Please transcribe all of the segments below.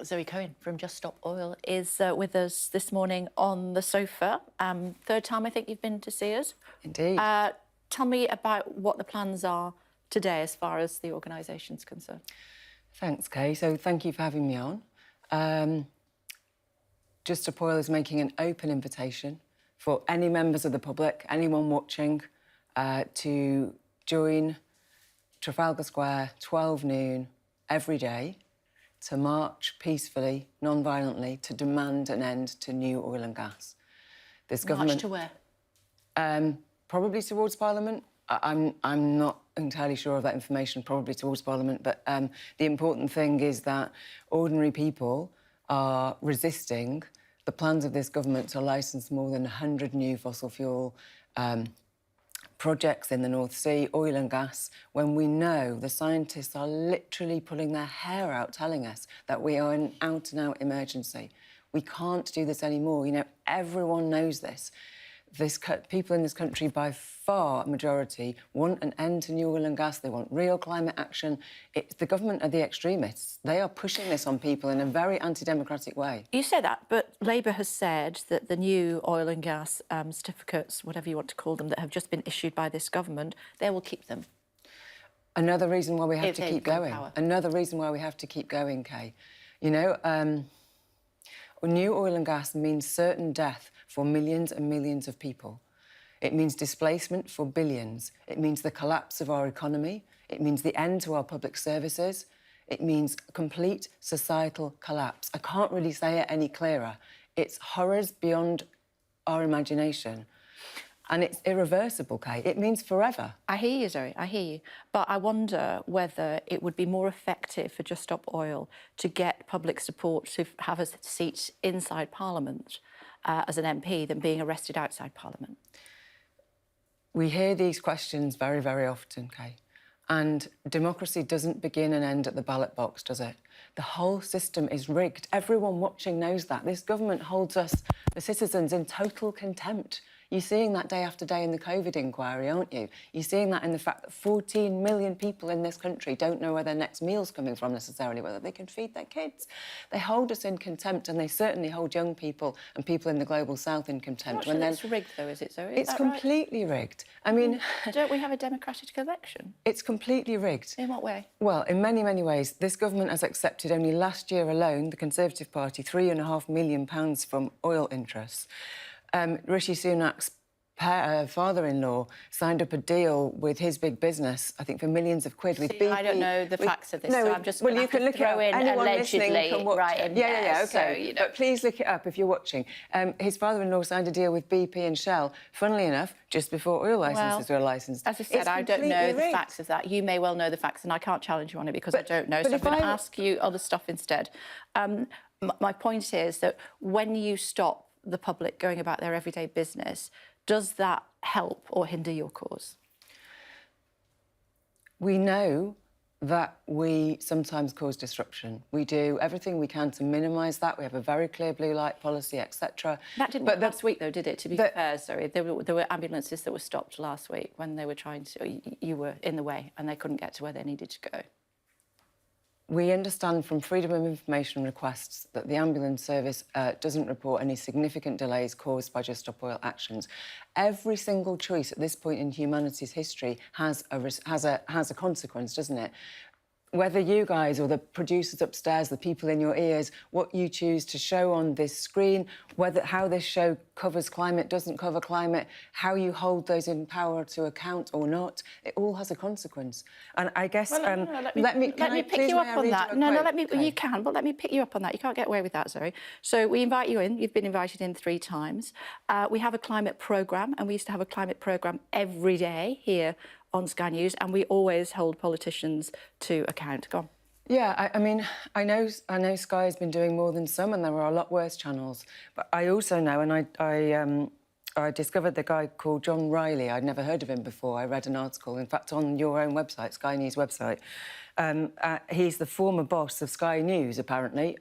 Zoe Cohen from Just Stop Oil is with us this morning on the sofa. Third time I think you've been to see us. Indeed. Tell me about what the plans are today as far as the organisation's concerned. Thanks, Kay. So thank you for having me on. Just Stop Oil is making an open invitation for any members of the public, anyone watching, to join Trafalgar Square, 12 noon, every day, to march peacefully, non-violently, to demand an end to new oil and gas. This government... March to where? Probably towards Parliament. I'm not entirely sure of that information, probably towards Parliament, but the important thing is that ordinary people are resisting the plans of this government to licence more than 100 new fossil fuel projects in the North Sea, oil and gas, when we know the scientists are literally pulling their hair out telling us that we are in out-and-out emergency. We can't do this anymore. You know, everyone knows this. People in this country, by far majority, want an end to new oil and gas. They want real climate action. The government are the extremists. They are pushing this on people in a very anti-democratic way. You say that, but Labour has said that the new oil and gas certificates, whatever you want to call them, that have just been issued by this government, they will keep them. Another reason why we have to keep going. Another reason why we have to keep going, Kay. You know, new oil and gas means certain death for millions and millions of people. It means displacement for billions. It means the collapse of our economy. It means the end to our public services. It means complete societal collapse. I can't really say it any clearer. It's horrors beyond our imagination. And it's irreversible, Kay. It means forever. I hear you, Zoe, I hear you. But I wonder whether it would be more effective for Just Stop Oil to get public support to have a seat inside Parliament as an MP than being arrested outside Parliament. We hear these questions very, very often, Kay. And democracy doesn't begin and end at the ballot box, does it? The whole system is rigged. Everyone watching knows that. This government holds us, the citizens, in total contempt. You're seeing that day after day in the COVID inquiry, aren't you? You're seeing that in the fact that 14 million people in this country don't know where their next meal's coming from necessarily, whether they can feed their kids. They hold us in contempt, and they certainly hold young people and people in the global south in contempt. I'm not sure it's rigged, though, is it, Zoe? It's completely rigged. I mean... Don't we have a democratic election? It's completely rigged. In what way? Well, in many, many ways. This government has accepted only last year alone, the Conservative Party, £3.5 million from oil interests. Rishi Sunak's father-in-law signed up a deal with his big business, I think, for millions of quid with BP. I don't know the facts of this, so I'm just well, you can look it up. Anyone listening can watch right it. Yeah, okay. So, you know. But please look it up if you're watching. His father-in-law signed a deal with BP and Shell, funnily enough, just before oil licences were licensed. As I said, I don't know the facts of that. You may well know the facts, and I can't challenge you on it because I don't know. So I'm going to ask you other stuff instead. My point is that when you stop the public going about their everyday business, does that help or hinder your cause? We know that we sometimes cause disruption. We do everything we can to minimise that. We have a very clear blue light policy, etc. That didn't work last week, though, did it? To be fair, sorry, there were ambulances that were stopped last week when they were trying to... You were in the way and they couldn't get to where they needed to go. We understand from Freedom of Information requests that the ambulance service doesn't report any significant delays caused by Just Stop Oil actions. Every single choice at this point in humanity's history has a consequence, doesn't it? Whether you guys or the producers upstairs, the people in your ears, what you choose to show on this screen, how this show covers climate, doesn't cover climate, how you hold those in power to account or not, it all has a consequence. And I guess... Let me pick you up on that. You can, but let me pick you up on that. You can't get away with that, Zoe. So we invite you in. You've been invited in 3 times. We have a climate programme, and we used to have a climate programme every day here on Sky News, and we always hold politicians to account. Go on. Yeah, I mean, I know Sky has been doing more than some, and there are a lot worse channels. But I also know, and I discovered the guy called John Riley. I'd never heard of him before. I read an article, in fact, on your own website, Sky News website. He's the former boss of Sky News, apparently.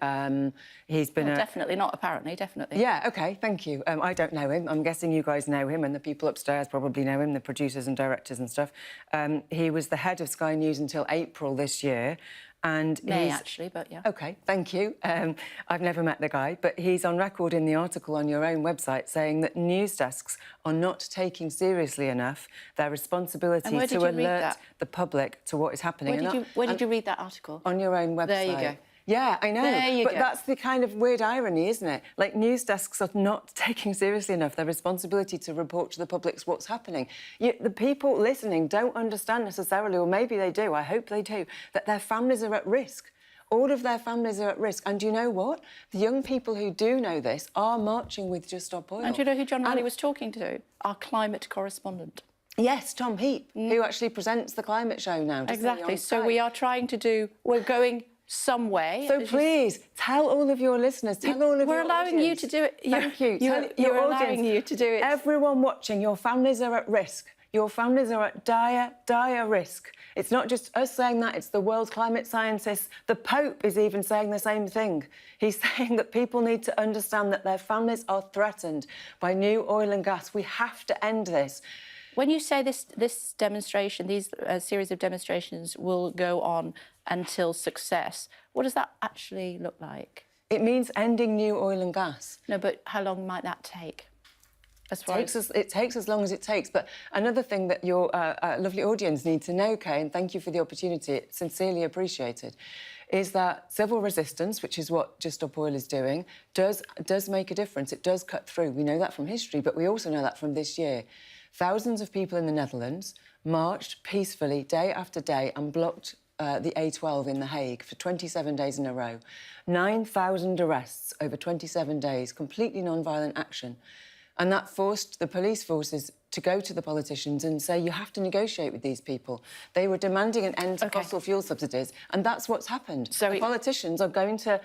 He's been definitely not apparently, definitely. Yeah, OK, thank you. I don't know him. I'm guessing you guys know him, and the people upstairs probably know him, the producers and directors and stuff. He was the head of Sky News until April this year. And May, actually, but yeah. OK, thank you. I've never met the guy, but he's on record in the article on your own website saying that news desks are not taking seriously enough their responsibility to alert the public to what is happening. Where did you read that article? On your own website. There you go. Yeah, I know. There you go. That's the kind of weird irony, isn't it? Like, news desks are not taking seriously enough their responsibility to report to the public what's happening. The people listening don't understand necessarily, or maybe they do, I hope they do, that their families are at risk. All of their families are at risk. And you know what? The young people who do know this are marching with Just Stop Oil. And do you know who John Riley was talking to? Our climate correspondent. Yes, Tom Heap, who actually presents the climate show now. Exactly. So we are trying to do... We're going... some way. So please, tell all of your listeners, tell all of your We're allowing you to do it. Thank you. You're allowing you to do it. Everyone watching, your families are at risk. Your families are at dire, dire risk. It's not just us saying that, it's the world's climate scientists. The Pope is even saying the same thing. He's saying that people need to understand that their families are threatened by new oil and gas. We have to end this. When you say this demonstration, these series of demonstrations will go on until success, what does that actually look like? It means ending new oil and gas. No, but how long might that take? It takes as long as it takes. But another thing that your lovely audience need to know, Kay, and thank you for the opportunity, it's sincerely appreciated, is that civil resistance, which is what Just Stop Oil is doing, does make a difference. It does cut through. We know that from history, but we also know that from this year. Thousands of people in the Netherlands marched peacefully day after day and blocked the A12 in The Hague for 27 days in a row. 9,000 arrests over 27 days, completely non-violent action. And that forced the police forces to go to the politicians and say, you have to negotiate with these people. They were demanding an end to fossil fuel subsidies, and that's what's happened. So the politicians are going to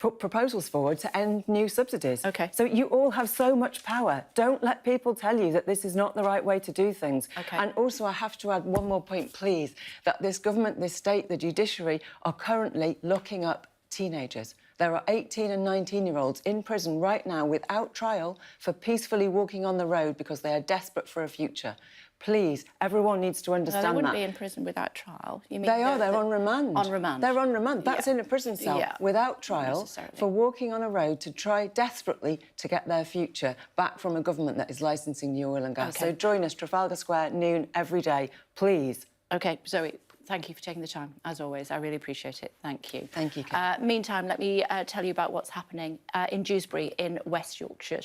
put proposals forward to end new subsidies. OK. So you all have so much power. Don't let people tell you that this is not the right way to do things. OK. And also, I have to add one more point, please, that this government, this state, the judiciary, are currently locking up teenagers. There are 18 and 19-year-olds in prison right now without trial for peacefully walking on the road because they are desperate for a future. Please, everyone needs to understand that. They wouldn't be in prison without trial. You mean they're on remand. On remand. They're on remand. That's in a prison cell without trial for walking on a road to try desperately to get their future back from a government that is licensing new oil and gas. So join us, Trafalgar Square, noon, every day, please. OK, Zoe, thank you for taking the time, as always. I really appreciate it. Thank you. Thank you, Kay. Meantime, let me tell you about what's happening in Dewsbury in West Yorkshire.